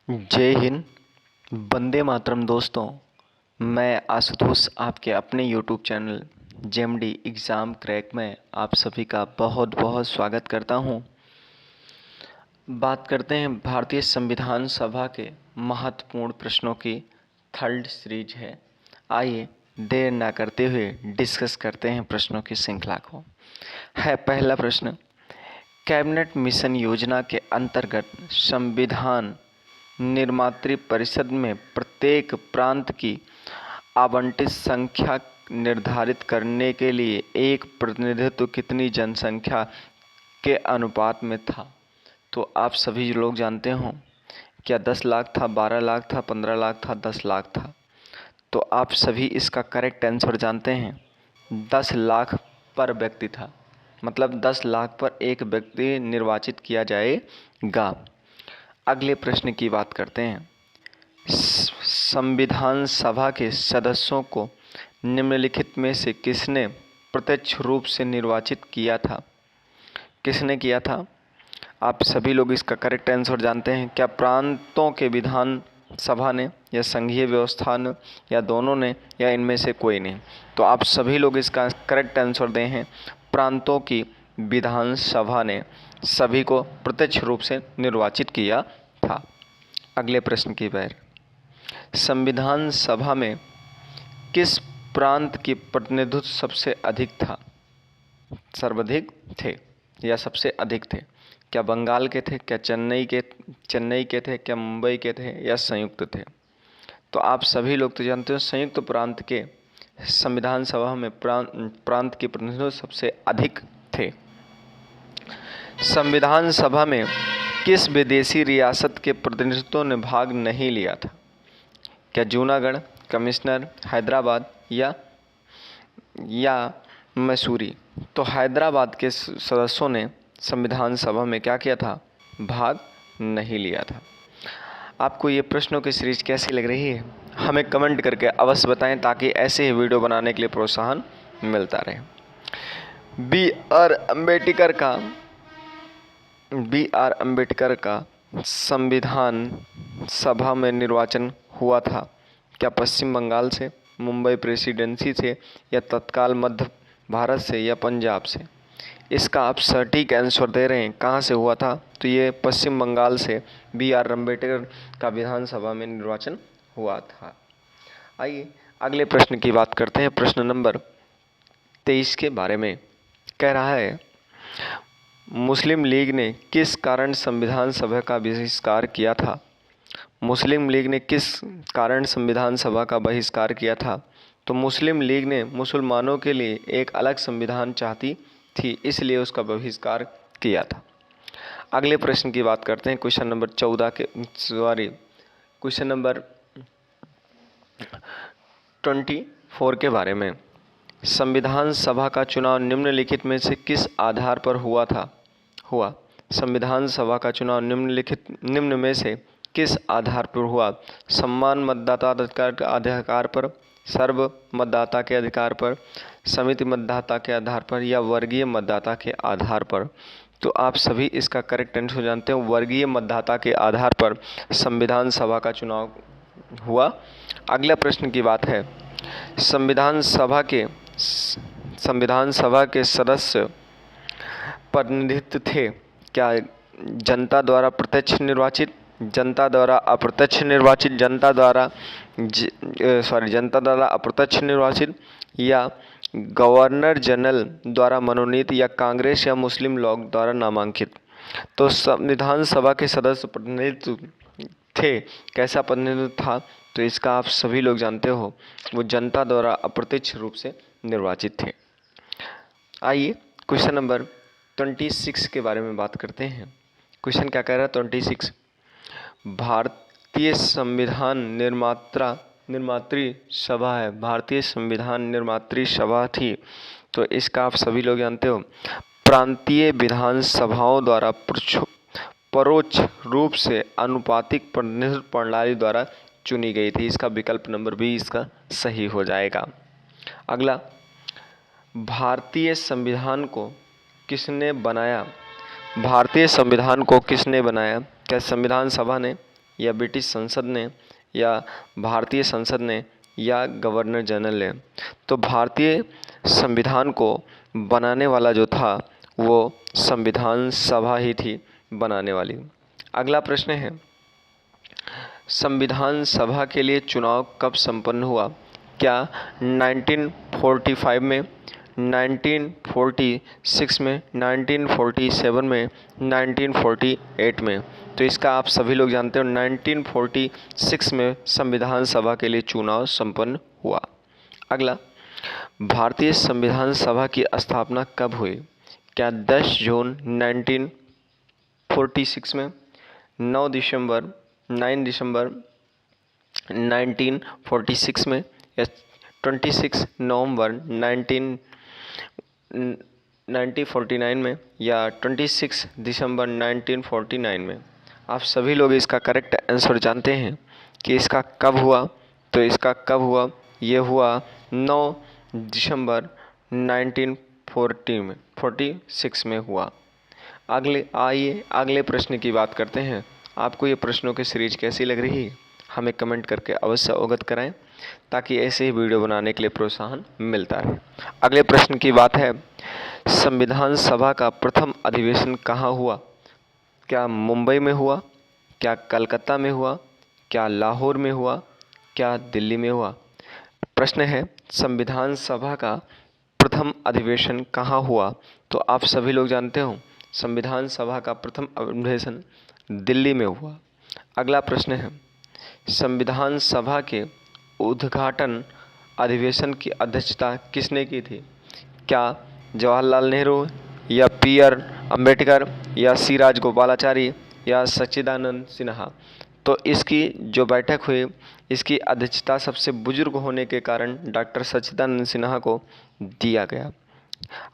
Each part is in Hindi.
जय हिंद। वंदे मातरम दोस्तों। मैं आशुतोष आपके अपने YouTube channel JMD exam crack में आप सभी का बहुत बहुत स्वागत करता हूं। बात करते हैं भारतीय संविधान सभा के महत्वपूर्ण प्रश्नों की थर्ड सीरीज है। आइए देर ना करते हुए डिस्कस करते हैं प्रश्नों की श्रृंखला को। है पहला प्रश्न, कैबिनेट मिशन योजना के अंतर्गत संविधान निर्मात्री परिषद में प्रत्येक प्रांत की आवंटित संख्या निर्धारित करने के लिए एक प्रतिनिधित्व कितनी जनसंख्या के अनुपात में था? तो आप सभी लोग जानते हो क्या 10 लाख था, 12 लाख था, 15 लाख था, 10 लाख था। तो आप सभी इसका करेक्ट आंसर जानते हैं। 10 लाख पर व्यक्ति था, मतलब 10 लाख पर एक व्यक्ति निर्वाचित किया जाएगा। अगले प्रश्न की बात करते हैं। संविधान सभा के सदस्यों को निम्नलिखित में से किसने प्रत्यक्ष रूप से निर्वाचित किया था? किसने किया था? आप सभी लोग इसका करेक्ट आंसर जानते हैं। क्या प्रांतों के विधान सभा ने, या संघीय व्यवस्था ने, या दोनों ने, या इनमें से कोई नहीं? तो आप सभी लोग इसका करेक्ट आंसर दें हैं। प्रांतों की विधानसभा ने सभी को प्रत्यक्ष रूप से निर्वाचित किया था। अगले प्रश्न की बात, संविधान सभा में किस प्रांत की प्रतिनिधित्व सबसे अधिक था? सर्वाधिक थे या सबसे अधिक थे? क्या बंगाल के थे, क्या चेन्नई के थे, क्या मुंबई के थे, या संयुक्त थे? तो आप सभी लोग तो जानते हो संयुक्त प्रांत के संविधान सभा में प्रांत की प्रतिनिधित्व सबसे अधिक थे। संविधान सभा में किस विदेशी रियासत के प्रतिनिधित्व ने भाग नहीं लिया था? क्या जूनागढ़, कमिश्नर, हैदराबाद या मसूरी? तो हैदराबाद के सदस्यों ने संविधान सभा में क्या किया था? भाग नहीं लिया था। आपको ये प्रश्नों की सीरीज कैसी लग रही है? हमें कमेंट करके अवश्य बताएं ताकि ऐसे ही वीडियो बनाने के लिए प्रोत्साहन मिलता रहे। बी आर अम्बेडकर का संविधान सभा में निर्वाचन हुआ था। क्या पश्चिम बंगाल से, मुंबई प्रेसिडेंसी से, या तत्काल मध्य भारत से, या पंजाब से? इसका आप सटीक आंसर दे रहे हैं। कहाँ से हुआ था? तो ये पश्चिम बंगाल से बी आर अम्बेडकर का विधानसभा में निर्वाचन हुआ था। आइए अगले प्रश्न की बात करते हैं। प्रश्न नंबर 23 के बारे में कह रहा है, मुस्लिम लीग ने किस कारण संविधान सभा का बहिष्कार किया था? मुस्लिम लीग ने किस कारण संविधान सभा का बहिष्कार किया था? तो मुस्लिम लीग ने मुसलमानों के लिए एक अलग संविधान चाहती थी, इसलिए उसका बहिष्कार किया था। अगले प्रश्न की बात करते हैं। क्वेश्चन नंबर 24 के बारे में। संविधान सभा का चुनाव निम्नलिखित में से किस आधार पर हुआ? संविधान सभा का चुनाव निम्न में से किस आधार पर हुआ? समान मतदाता अधिकार पर, सर्व मतदाता के अधिकार पर, समिति मतदाता के आधार पर, या वर्गीय मतदाता के आधार पर? तो आप सभी इसका करेक्ट आंसर जानते हो। वर्गीय मतदाता के आधार पर संविधान सभा का चुनाव हुआ। अगला प्रश्न की बात है, संविधान सभा के सदस्य प्रतिनिधित्व थे। क्या जनता द्वारा प्रत्यक्ष निर्वाचित, जनता द्वारा अप्रत्यक्ष निर्वाचित, जनता द्वारा अप्रत्यक्ष निर्वाचित, या गवर्नर जनरल द्वारा मनोनीत, या कांग्रेस या मुस्लिम लोग द्वारा नामांकित? तो संविधान सभा के सदस्य प्रतिनिधित्व थे। कैसा प्रतिनिधित्व था? तो इसका आप सभी लोग जानते हो, वो जनता द्वारा अप्रत्यक्ष रूप से निर्वाचित थे। आइए क्वेश्चन नंबर 26 के बारे में बात करते हैं। क्वेश्चन क्या कह रहा है? 26, भारतीय संविधान निर्मात्री सभा है। भारतीय संविधान निर्मात्री सभा थी, तो इसका आप सभी लोग जानते हो, प्रांतीय विधानसभाओं द्वारा परोक्ष रूप से अनुपातिक प्रतिनिधित्व प्रणाली द्वारा चुनी गई थी। इसका विकल्प नंबर बी इसका सही हो जाएगा। अगला, भारतीय संविधान को किसने बनाया? भारतीय संविधान को किसने बनाया? क्या संविधान सभा ने, या ब्रिटिश संसद ने या भारतीय संसद ने या गवर्नर जनरल ने? तो भारतीय संविधान को बनाने वाला जो था वो संविधान सभा ही थी बनाने वाली। अगला प्रश्न है, संविधान सभा के लिए चुनाव कब संपन्न हुआ? क्या 1945 में, 1946 में, 1947 में, 1948 में? तो इसका आप सभी लोग जानते हो 1946 में संविधान सभा के लिए चुनाव संपन्न हुआ। अगला, भारतीय संविधान सभा की स्थापना कब हुई? क्या 10 जून 1946 में, 9 दिसंबर 1946 में, या 26 नवंबर 1949 में, या 26 दिसंबर 1949 में? आप सभी लोग इसका करेक्ट आंसर जानते हैं कि इसका कब हुआ। तो इसका कब हुआ? ये हुआ 9 दिसंबर 1946 में हुआ। आइए अगले प्रश्न की बात करते हैं। आपको ये प्रश्नों की सीरीज कैसी लग रही है हमें कमेंट करके अवश्य अवगत कराएं, ताकि ऐसे ही वीडियो बनाने के लिए प्रोत्साहन मिलता रहे। अगले प्रश्न की बात है, संविधान सभा का प्रथम अधिवेशन कहाँ हुआ? क्या मुंबई में हुआ? क्या कलकत्ता में हुआ? क्या लाहौर में हुआ? क्या दिल्ली में हुआ? प्रश्न है, संविधान सभा का प्रथम अधिवेशन कहाँ हुआ? तो आप सभी लोग जानते हो संविधान सभा का प्रथम अधिवेशन दिल्ली में हुआ। अगला प्रश्न है, संविधान सभा के उद्घाटन अधिवेशन की अध्यक्षता किसने की थी? क्या जवाहरलाल नेहरू, या पी.आर. अम्बेडकर, या सी राजगोपालाचारी, या सच्चिदानंद सिन्हा? तो इसकी जो बैठक हुई इसकी अध्यक्षता सबसे बुजुर्ग होने के कारण डॉक्टर सच्चिदानंद सिन्हा को दिया गया।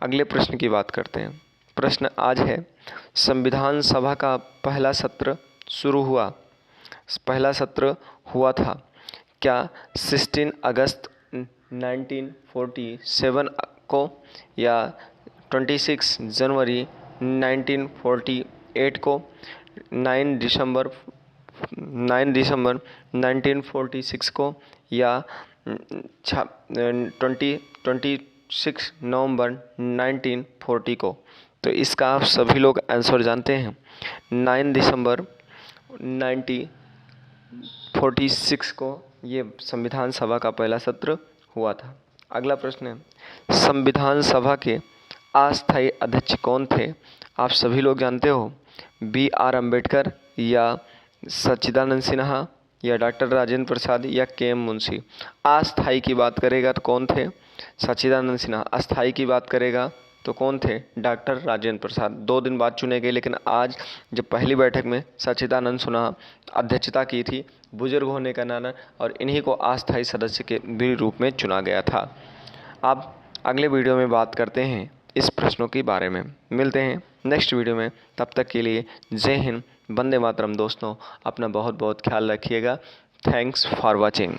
अगले प्रश्न की बात करते हैं। प्रश्न आज है, संविधान सभा का पहला सत्र शुरू हुआ, पहला सत्र हुआ था क्या 16 अगस्त 1947 को, या 26 जनवरी 1948 को, 9 दिसंबर 1946 को, या 26 नवंबर 1940 को? तो इसका आप सभी लोग आंसर जानते हैं 9 दिसंबर 1946 को ये संविधान सभा का पहला सत्र हुआ था। अगला प्रश्न है, संविधान सभा के अस्थायी अध्यक्ष कौन थे? आप सभी लोग जानते हो बी.आर. अम्बेडकर, या सच्चिदानंद सिन्हा, या डॉक्टर राजेंद्र प्रसाद, या के.एम. मुंशी? अस्थायी की बात करेगा तो कौन थे? सच्चिदानंद सिन्हा। अस्थायी की बात करेगा तो कौन थे? डॉक्टर राजेंद्र प्रसाद। 2 दिन बाद चुने गए, लेकिन आज जब पहली बैठक में सच्चिदानंद सिन्हा अध्यक्षता की थी बुजुर्ग होने का नाना, और इन्हीं को अस्थायी सदस्य के भी रूप में चुना गया था। अब अगले वीडियो में बात करते हैं इस प्रश्नों के बारे में। मिलते हैं नेक्स्ट वीडियो में, तब तक के लिए जय हिंद, वंदे मातरम। दोस्तों अपना बहुत बहुत ख्याल रखिएगा। Thanks for watching.